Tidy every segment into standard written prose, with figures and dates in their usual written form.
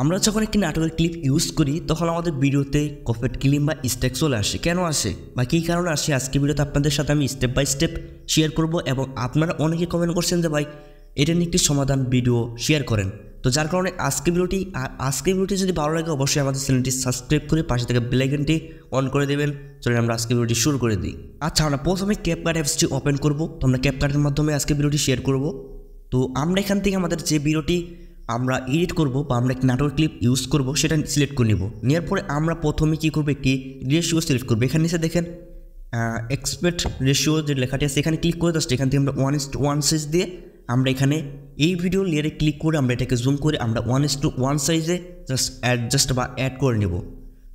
আমরা যখন একটি নাটকের ক্লিপ ইউজ করি তখন আমাদের ভিডিওতে কপিরাইট ক্লেম বা স্ট্রাইক চলে আসে। কেন আসে বা কী কারণে আসে আজকে ভিডিওতে আপনাদের সাথে আমি স্টেপ বাই স্টেপ শেয়ার করব। এবং আপনারা অনেকে কমেন্ট করছেন যে ভাই এটা নিয়ে একটি সমাধান ভিডিও শেয়ার করেন। তো যার কারণে আজকে ভিডিওটি যদি ভালো লাগে অবশ্যই আমাদের চ্যানেলটি সাবস্ক্রাইব করে পাশে থেকে বেল আইকনটি অন করে দেবেন। চলুন আমরা আজকে ভিডিওটি শুরু করে দিই। আচ্ছা, আমরা প্রথমে ক্যাপকাট অ্যাপসটি ওপেন করব। তো আমরা ক্যাপকাটের মাধ্যমে আজকে ভিডিওটি শেয়ার করব। তো আমরা এখান থেকে আমাদের যে ভিডিওটি আমরা এডিট করব বা আমরা একটি নাটকের ক্লিপ ইউজ করব সেটা সিলেক্ট করে নেব। নেওয়ার পরে আমরা প্রথমে কী করবো, একটি রেশিও সিলেক্ট করবো। এখানে নিচে দেখেন এক্সপেক্ট রেশিও যে লেখাটি আছে এখানে ক্লিক করে জাস্ট এখান থেকে আমরা 1:1 সাইজ দিয়ে আমরা এখানে এই ভিডিও লেয়ারে ক্লিক করে আমরা এটাকে জুম করে আমরা 1:1 সাইজে জাস্ট অ্যাডজাস্ট বা অ্যাড করে নেব।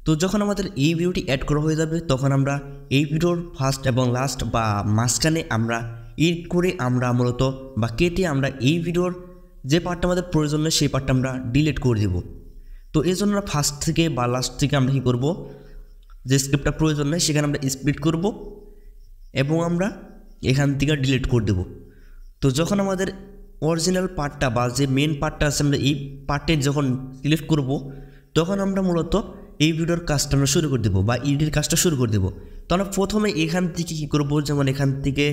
তো যখন আমাদের এই ভিডিওটি অ্যাড করা হয়ে যাবে তখন আমরা এই ভিডিওর ফার্স্ট এবং লাস্ট বা মাঝখানে আমরা এডিট করে আমরা মূলত বা কেটে আমরা এই ভিডিওর যে পার্টটা আমাদের প্রয়োজন নেই সেই পার্টটা আমরা ডিলিট করে দেব। তো এই জন্য আমরা ফার্স্ট থেকে বা লাস্ট থেকে আমরা কী করবো, যে স্ক্রিপ্টটা প্রয়োজন নেই সেখানে আমরা স্প্লিট করব এবং আমরা এখান থেকে ডিলিট করে দেব। তো যখন আমাদের অরিজিনাল পার্টটা বা যে মেন পার্টটা আছে আমরা এই পার্টে যখন সিলেক্ট করব তখন আমরা মূলত এই ভিডিওর কাজটা আমরা শুরু করে দেবো বা এডিটের কাজটা শুরু করে দেবো। তো আমরা প্রথমে এখান থেকে কী করবো, যেমন এখান থেকে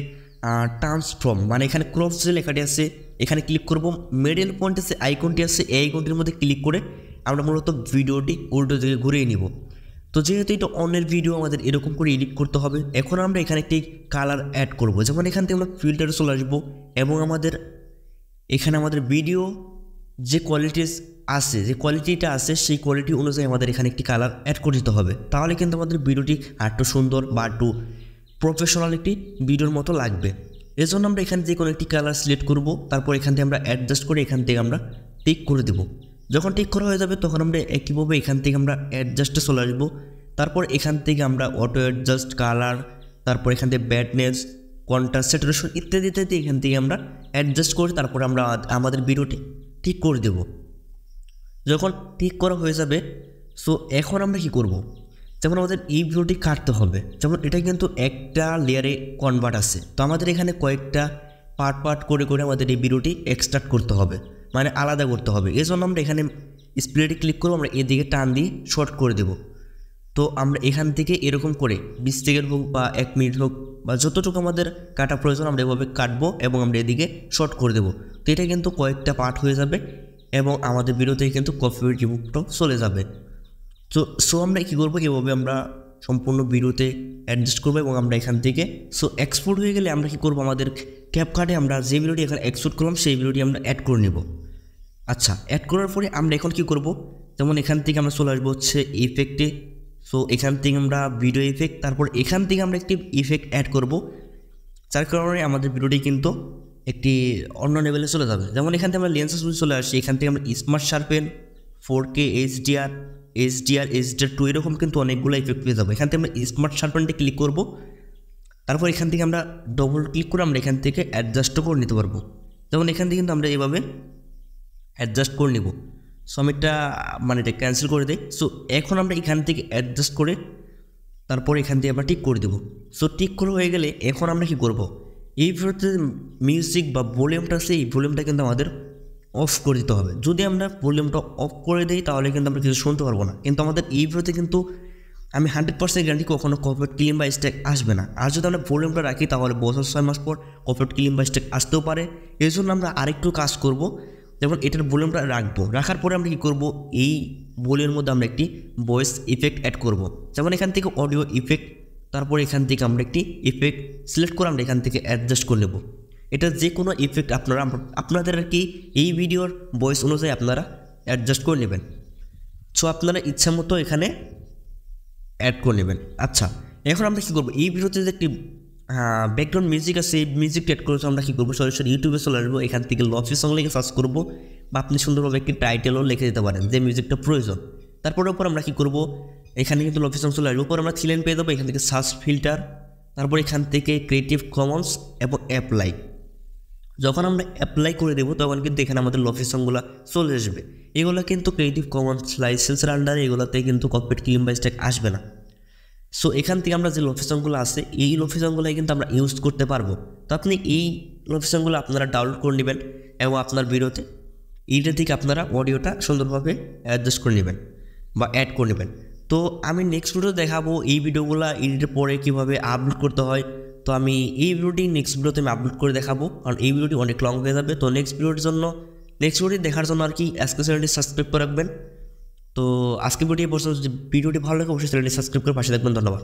ট্রান্সফর্ম মানে এখানে ক্রপ যে লেখাটি আছে এখানে ক্লিক করব। মিডল পয়েন্ট আছে আইকনটি আছে, এই আইকনটির মধ্যে ক্লিক করে আমরা মূলত ভিডিওটি উল্টো দিকে ঘুরিয়ে নিব। তো যেহেতু এটা অন্যের ভিডিও আমাদের এরকম করে এডিট করতে হবে। এখন আমরা এখানে একটি কালার অ্যাড করব। যেমন এখান থেকে আমরা ফিল্টারে চলে আসবো এবং এখানে আমাদের ভিডিও যে কোয়ালিটি আছে যে কোয়ালিটিটা আছে সেই কোয়ালিটি অনুযায়ী আমাদের এখানে একটি কালার অ্যাড করে দিতে হবে। তাহলে কিন্তু আমাদের ভিডিওটি আরেকটু সুন্দর বা একটু প্রফেশনাল একটি ভিডিওর মতো লাগবে। এর জন্য আমরা এখান থেকে কোনো একটি কালার সিলেক্ট করব। তারপর এখান থেকে আমরা অ্যাডজাস্ট করে এখান থেকে আমরা টিক করে দেব। যখন টিক করা হয়ে যাবে তখন আমরা একইভাবে এখান থেকে আমরা অ্যাডজাস্টে চলে আসবো। তারপর এখান থেকে আমরা অটো অ্যাডজাস্ট, কালার, তারপর এখান থেকে ব্রাইটনেস, কন্ট্রাস্ট, স্যাচুরেশন ইত্যাদি ইত্যাদি এখান থেকে আমরা অ্যাডজাস্ট করে তারপর আমরা আমাদের ভিডিওটি ঠিক করে দেব। যখন ঠিক করা হয়ে যাবে সো এখন আমরা কি করব, যেমন আমাদের এই ভিডিওটি কাটতে হবে। যেমন এটা কিন্তু একটা লেয়ারে কনভার্ট আছে, তো আমাদের এখানে কয়েকটা পার্ট করে করে আমাদের এই ভিডিওটি এক্সট্রাক্ট করতে হবে, মানে আলাদা করতে হবে। এই জন্য আমরা এখানে স্প্লিটে ক্লিক করবো, আমরা এদিকে টান দিয়ে শর্ট করে দেব। তো আমরা এখান থেকে এরকম করে 20 সেকেন্ড হোক বা 1 মিনিট হোক বা যতটুকু আমাদের কাটা প্রয়োজন আমরা এভাবে কাটবো এবং আমরা এদিকে শর্ট করে দেবো। তো এটা কিন্তু কয়েকটা পার্ট হয়ে যাবে এবং আমাদের ভিডিওতে কিন্তু কপিরাইট রিমুভটাও চলে যাবে। সো আমরা কী করবো, এভাবে আমরা সম্পূর্ণ ভিডিওতে অ্যাডজাস্ট করবো এবং আমরা এখান থেকে এক্সপোর্ট হয়ে গেলে আমরা কী করবো, আমাদের ক্যাপকাটে আমরা যে ভিডিওটি এখানে এক্সপোর্ট করলাম সেই ভিডিওটি আমরা অ্যাড করে নেব। আচ্ছা, অ্যাড করার পরে আমরা এখন কী করব, যেমন এখান থেকে আমরা চলে আসবো হচ্ছে ইফেক্টে। সো এখান থেকে আমরা ভিডিও ইফেক্ট, তারপর এখান থেকে আমরা একটি ইফেক্ট অ্যাড করব, যার কারণে আমাদের ভিডিওটি কিন্তু একটি অন্য লেভেলে চলে যাবে। যেমন এখান থেকে আমরা লেন্সেস চলে আসছি, এখান থেকে আমরা স্মার্ট শার্পেন, 4K HDR2 এরকম কিন্তু অনেকগুলো ইফেক্ট পেয়ে যাবো। এখান থেকে আমরা স্মার্ট শার্পেনটা ক্লিক করব। তারপর এখান থেকে আমরা ডবল ক্লিক করে আমরা এখান থেকে অ্যাডজাস্টও করে নিতে পারবো। যেমন এখান থেকে কিন্তু আমরা এভাবে অ্যাডজাস্ট করে নেব। সো আমি এটা এটা ক্যান্সেল করে দিই। সো এখন আমরা এখান থেকে অ্যাডজাস্ট করে তারপর এখান থেকে আমরা ঠিক করে দেবো। সো ঠিক করে হয়ে গেলে এখন আমরা কি করব, এই ভিডিওতে মিউজিক বা ভলিউমটা আছে এই ভলিউমটা কিন্তু আমাদের অফ করে দিতে হবে। যদি আমরা ভলিউমটা অফ করে দিই তাহলে কিন্তু আমরা কিছু শুনতে পারবো না। কিন্তু আমাদের এই ভিডিওতে কিন্তু আমি 100% গ্যারান্টি কখনো কপিরাইট ক্লেম বা স্ট্রাইক আসবে না। আর যদি আমরা ভলিউমটা রাখি তাহলে বছর 6 মাস পর কপিরাইট ক্লেম বা স্ট্রাইক আসতেও পারে। এই জন্য আমরা আরেকটু কাজ করব, যেমন এটার ভলিউমটা রাখবো। রাখার পরে আমরা কী করবো, এই ভলিউমের মধ্যে আমরা একটি ভয়েস ইফেক্ট অ্যাড করব। যেমন এখান থেকে অডিও ইফেক্ট, তারপর এখান থেকে আমরা একটি ইফেক্ট সিলেক্ট করে আমরা এখান থেকে অ্যাডজাস্ট করে নেব। এটা যে কোনো ইফেক্ট আপনাদের আর কি এই ভিডিওর ভয়েস অনুযায়ী আপনারা অ্যাডজাস্ট করে নেবেন। সো আপনারা ইচ্ছা মতো এখানে অ্যাড করে নেবেন। আচ্ছা, এখন আমরা কী করবো, এই ভিডিওতে যে একটি ব্যাকগ্রাউন্ড মিউজিক আছে এই মিউজিকটা অ্যাড করেছে আমরা কী করবো, সরাসরি ইউটিউবে চলে আসবো। এখান থেকে লফি সং লিখে সার্চ করবো বা আপনি সুন্দরভাবে একটি টাইটেলও লিখে দিতে পারেন যে মিউজিকটা প্রয়োজন। তারপর আমরা কী করবো, এখানে কিন্তু লফি সং চলে আসবো। পর আমরা থিলেন পেয়ে যাবো, এখান থেকে সার্চ ফিল্টার, তারপর এখান থেকে ক্রিয়েটিভ কমন্স এবং অ্যাপ্লাই। যখন আমরা অ্যাপ্লাই করে দেবো তখন কিন্তু এখানে আমাদের লফি সংগুলো চলে আসবে। এগুলো কিন্তু ক্রিয়েটিভ কমন্স লাইসেন্সের আন্ডারে, এগুলোতে কিন্তু কপিরাইট ক্লেম বা স্ট্রাইক আসবে না। সো এখান থেকে আমরা যে লফি সংগুলো আছে এই লফি সংগুলোই কিন্তু আমরা ইউজ করতে পারবো। তো আপনি এই লফি সংগুলো আপনারা ডাউনলোড করে নেবেন এবং আপনার ভিডিওতে এইটা থেকে আপনারা অডিওটা সুন্দরভাবে অ্যাডজাস্ট করে নেবেন বা অ্যাড করে নেবেন। তো আমি নেক্সট ভিডিও দেখাবো এই ভিডিওগুলো এডিটের পরে কীভাবে আপলোড করতে হয়। তো আমি এই ভিডিওটি নেক্সট ভিডিওতে আমি আপলোড করে দেখাবো, কারণ এই ভিডিওটি অনেক লং হয়ে যাবে। তো নেক্সট ভিডিওটি দেখার জন্য আর কি আজকে চ্যানেলটি সাবস্ক্রাইব করে রাখবেন। তো আজকে ভিডিও পর্যন্ত, ভিডিওটি ভালো লাগে অবশ্যই চ্যানেলটি সাবস্ক্রাইব করে পাশে থাকবেন। ধন্যবাদ।